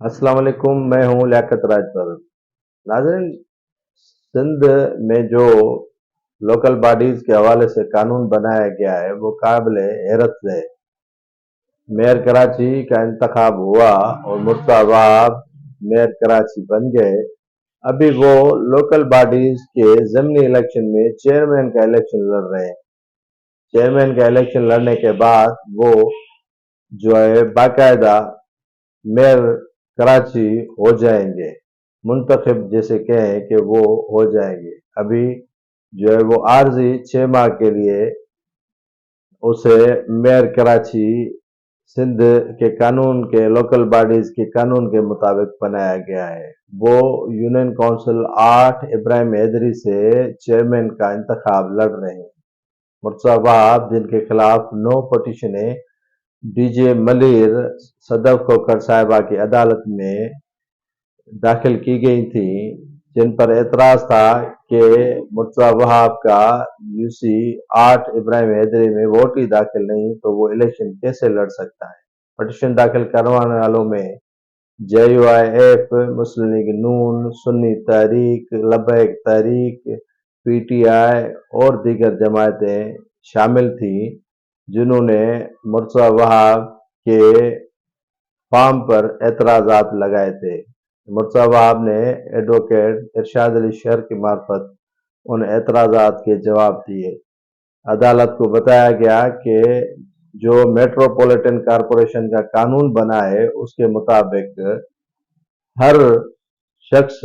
अस्सलाम वालेकुम। मैं हूँ लियाकत राजपर। नाज़रीन, सिंध में जो लोकल बॉडीज के हवाले से कानून बनाया गया है वो काबिल हैरत है। मेयर कराची का इंतखाब हुआ और मुर्तज़ा वहाब मेयर कराची बन गए। अभी वो लोकल बॉडीज के ज़मीनी इलेक्शन में चेयरमैन का इलेक्शन लड़ रहे हैं। चेयरमैन का इलेक्शन लड़ने के बाद वो जो है बाकायदा मेयर कराची हो जाएंगे, मुंतखब जैसे कहें कि वो हो जाएंगे। अभी जो है वो आर्जी 6 माह के लिए उसे मेयर कराची सिंध के कानून के लोकल बॉडीज के कानून के मुताबिक बनाया गया है। वो यूनियन काउंसिल 8 इब्राहिम हैदरी से चेयरमैन का इंतखाब लड़ रहे हैं। मुर्तज़ा वहाब, जिनके खिलाफ 9 पटिशनें डीजे मलिर सदफ कोकर साहिबा की अदालत में दाखिल की गई थी, जिन पर एतराज था कि मुर्तज़ा वहाब का यूसी 8 इब्राहिम हैदरी में वोट ही दाखिल नहीं तो वो इलेक्शन कैसे लड़ सकता है। पटिशन दाखिल करवाने वालों में JUIF, मुस्लिम लीग नून, सुन्नी तहरीक, लब्बैक तहरीक, PTI और दीगर जमायतें शामिल थी, जिन्होंने मुर्तज़ा वहाब के फार्म पर एतराज़ात लगाए थे। मुर्तज़ा वहाब ने एडवोकेट इरशाद अली शर की मार्फत उन एतराज़ात के जवाब दिए। अदालत को बताया गया कि जो मेट्रोपॉलिटन कॉरपोरेशन का कानून बना है उसके मुताबिक हर शख्स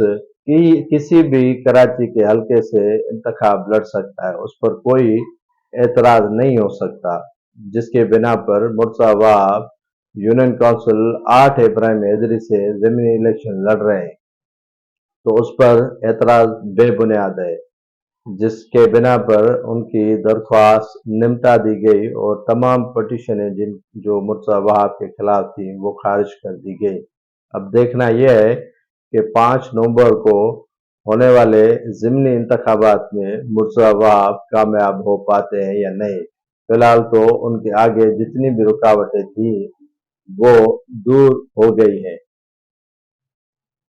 किसी भी कराची के हल्के से इंतखाब लड़ सकता है, उस पर कोई एतराज नहीं हो सकता, जिसके बिना पर मुर्तज़ा वहाब यूनियन काउंसिल 8 इब्राहिम हैदरी से ज़मीनी इलेक्शन लड़ रहे हैं, तो उस पर एतराज बेबुनियाद है, जिसके बिना पर उनकी दरख्वास्त निमटा दी गई और तमाम पटिशनें जो मुर्तज़ा वहाब के खिलाफ थी वो खारिज कर दी गई। अब देखना यह है कि 5 नवंबर को होने वाले ज़िमनी इंतखाबात में मुर्तज़ा वहाब कामयाब हो पाते हैं या नहीं। फिलहाल तो उनके आगे जितनी भी रुकावटें थी वो दूर हो गई हैं।